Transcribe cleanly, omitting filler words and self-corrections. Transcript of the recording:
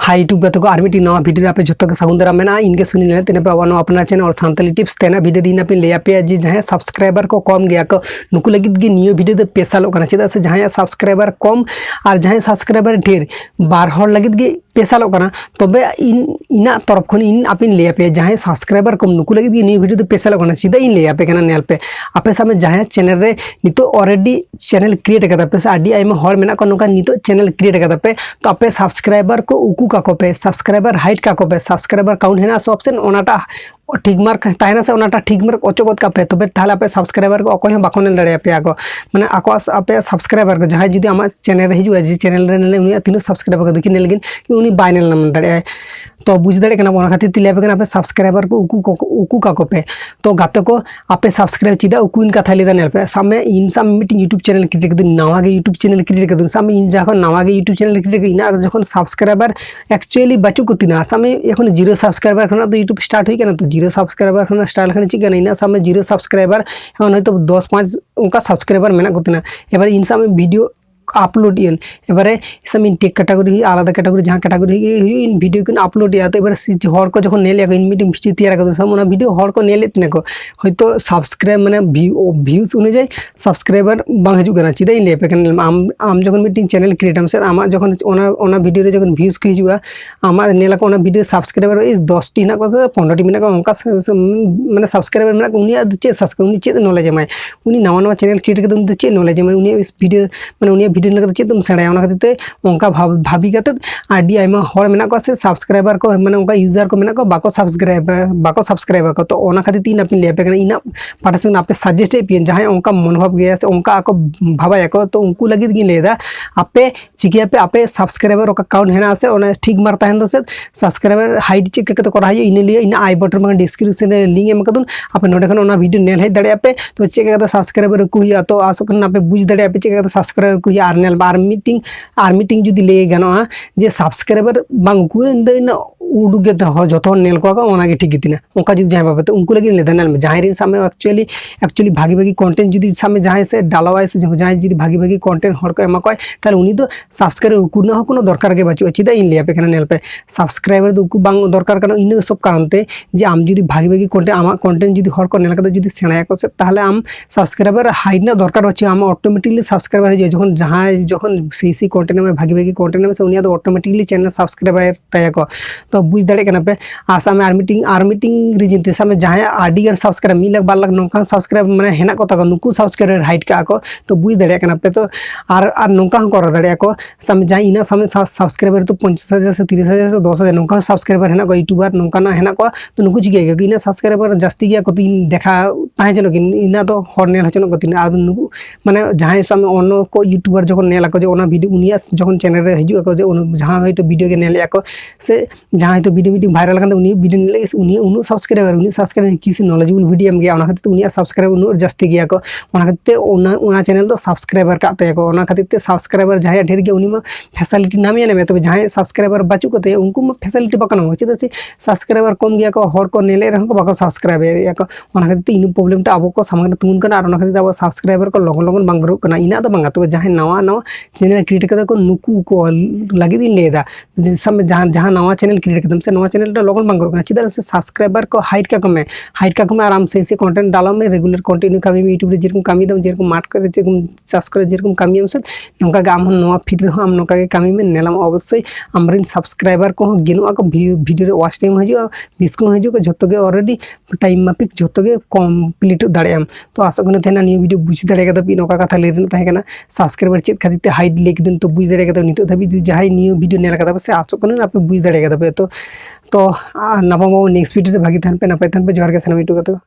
high YouTube गाते को army नवा वीडियो पे जो सागुन दारा मेना इनके सुनी ने तेना पे अपना चैनल और सानताली टिप्स तेना वीडियो दिन पे ले पे जी जहाँ सब्सक्राइबर को कम गया को नुकु लगित गे नियो वीडियो दो पेशालो कना चेदा से जहाँ सब्सक्राइबर कम और जहाँ सब्सक्राइबर ढेर बार हर लगित गे पेशालो कना तबे इना तरफ खन इन आपिन ले पे जहाँ सब्सक्राइबर कम नुकु लगित गे नियो वीडियो दो पेशालो कना चेदा इन ले पे कना नेल पे आपे सामे जहाँ चैनल रे नितो ऑलरेडी चैनल क्रिएट कदा पे आडी आइमा हर मेना को नोका नितो चैनल क्रिएट कदा पे तो आपे सब्सक्राइबर को उकू का को पे सब्सक्राइबर हाइट का को पे सब्सक्राइबर काउंट है ना ऑप्शन ओनाटा ठीक मार्क ताहना से ओनाटा ठीक मार्क अचोगत का पे तबे ताहले आपे सब्सक्राइबर को अकोय बाको नेल दाड़े पे आको माने आको आपे सब्सक्राइबर को जहाँ जुदी आमा चैनल रे हिजुआ जी चैनल रे नेले उनी तीन सब्सक्राइबर को देखि नेल गिन उनी बाय नेल नाम दाड़े तो बुझ दाड़े कना ओना खातिर तिले पे आपे सब्सक्राइबर को उकू का को पे तो गाते को आपे सब्सक्राइब चिदा उकू इन कथा लेदा नेल पे सामे इन साम मीटिंग यूट्यूब चैनल क्रिएट कर नवा गे यूट्यूब चैनल क्रिएट कर सामे इन जाखो नवा गे यूट्यूब चैनल क्रिएट कर इना जखन सब्सक्राइबर एक्चुअली बचु को तिना सामे एखन 0 सब्सक्राइबर खना तो यूट्यूब स्टार्ट होई कना तो 0 सब्सक्राइबर खना स्टार्ट खना चिक इन सामे 0 सब्सक्राइबर एखन होयतो 10 5 उनका सब्सक्राइबर मेना को तिना एबार इन सामे वीडियो अपलोड इन एबारे सम इन टेक कैटेगरी आलादा कैटेगरी जहाँ कैटेगरी इन वीडियो को अपलोड या तो एबार हर को जखन नेल इन मीटिंग वीडियो तैयार कर सम वीडियो हर को नेल तिना को होयतो सब्सक्राइब माने व्यूज अनुयायी सब्सक्राइबर बांग हजू कना चिदा इन ले पे कन आम जखन मीटिंग चैनल क्रिएट हम से आमा जखन ओना वीडियो रे जखन व्यूज को हिजुआ आमा नेला को ओना वीडियो सब्सक्राइबर इस 10 टी ना को 15 टी मिना को उनका माने सब्सक्राइबर मिना को उनी चे सब्सक्राइब उनी चे नॉलेज माय उनी नवा नवा चैनल क्रिएट कर उनी चे नॉलेज माय उनी इस वीडियो माने उनी वीडियो लगा चे तुम सेड़ा ओना खातिर ते उनका भाभी कते आडी आइमा हर मेना को से सब्सक्राइबर को माने उनका यूजर को मेना को बाको सब्सक्राइबर को तो ओना खातिर तीन अपन ले पे कना इना पार्टिसिपेंट आपे सजेस्ट पे जहां उनका मनोभाव गया से उनका आको भाबा को तो उनको लगित गी लेदा आपे चिकिया पे आपे सब्सक्राइबर का काउंट है ना से ओना ठीक मार ताहन दो से सब्सक्राइबर हाइट चेक करके करा है इन लिए इन आई बटन में डिस्क्रिप्शन रे लिंक एम कदुन आपे नोडे खन ओना वीडियो नेल है दड़े आपे तो चेक करके सब्सक्राइबर को हुआ तो आसो करना आपे बुझ दड़े आपे चेक करके सब्सक्राइबर को आर नेल बार मीटिंग जुदी ले गाना जे सब्सक्राइबर बांग को इन उडुगे जो नेल को ओना गे ठीक गितिना उनका जुदी जहां बाबते उनको लगे ले नेल में जहां रे सामे एक्चुअली भागी भागी कंटेंट जुदी सामे जहां से डालवाय से जहां जुदी भागी भागी कंटेंट हर को एमा को ताले उनी तो सब्सक्राइबर कुना हो कोनो दरकार गे बाचु चिदा इन ले पे कना नेल पे सब्सक्राइबर दो को बांग दरकार कना इन सब कारण ते जे आम जुदी भागी भागी कंटेंट आमा कंटेंट जुदी हर को नेल कदा जुदी सेणाया को से ताले आम सब्सक्राइबर हाइट ना दरकार बाचु आम ऑटोमेटिकली सब्सक्राइबर हो जखन जखन सी कंटेंट में भागी भागी कंटेंट में से उनिया तो ऑटोमेटिकली चैनल सब्सक्राइबर तय को तो बुझ दड़े कना पे आसा में आर मीटिंग रीजन ते सामे जहां आडी गन सब्सक्राइब 1 लाख 2 लाख नोका सब्सक्राइब माने हेना को ता नुकु सब्सक्राइबर हाइट का को तो बुझ दड़े कना पे तो आर नोका कर दड़े को सामे जहां इना सामे सब्सक्राइबर तो 50,000 से 30,000 से 10,000 नोका सब्सक्राइबर हेना को यूट्यूबर नोका ना हेना को तो नुकु चिकेगा कि इना सब्सक्राइबर जास्ती गया को तो इन देखा ताहे जनो कि इना तो हर नेल हचनो को तीन आ नुकु माने जहां सामे ओनो को यूट्यूबर जखन नेला को जे ओना वीडियो उनिया जखन चैनल रे हिजु को जे जहां होय तो वीडियो के नेल को से जहां तो वीडियो मीटिंग वायरल kan उनी वीडियो नेल उनी उनु सब्सक्राइबर किसी नॉलेजेबल वीडियो एम गया ओना खातिर उनी सब्सक्राइबर उनु जास्ती गया को ओना खातिर ओना चैनल तो सब्सक्राइबर का ते को ओना खातिर सब्सक्राइबर जहां ढेर गया उनी में फैसिलिटी नाम या ने तो जहां सब्सक्राइबर बाचु को ते उनको में फैसिलिटी बकन हो चिदा से सब्सक्राइबर कम गया को हर को नेले रह को बाको सब्सक्राइबर या को ओना खातिर इन प्रॉब्लम टा अब को सामने तुन कना और ओना खातिर अब सब्सक्राइबर को लगन लगन बांगरो कना इना तो बांगा तो जहां नवा चैनल क्रिएट कर को नुकु को लगी दिन लेदा सब जहां नवा चैनल क्रिएट करदम से नवा चैनल लोगन बांगरो कना चिदा से सब्सक्राइबर को हाइट का कम आराम से कंटेंट डालो में रेगुलर कंटिन्यू कमी में यूट्यूब रे जेरकम कमी दम जेरकम मार्ट करे जेरकम चार्ज करे जेरकम कमी हम से नोका गाम नवा फीड रे हम नोका के कमी में नेलाम अवश्य हमरिन सब्सक्राइबर को गिनवा को वीडियो रे वॉच टाइम हजो 20 को हजो को जतो के ऑलरेडी टाइम मापिक जतो के कंप्लीट दाड़ेम तो आशा करना थेना न्यू वीडियो बुझ दाड़े कदा पि नोका कथा लेरन ताहे कना सब्सक्राइबर चेत खातिर ते हाइट लेक दिन तो बुझ दाड़े कदा नितो धाबी जहां न्यू वीडियो नेला कदा से आशा करना आपे बुझ दाड़े कदा पे तो नपाम नेक्स्ट वीडियो रे भागी थान पे नपाय थान पे जोहार के सलाम यूट्यूब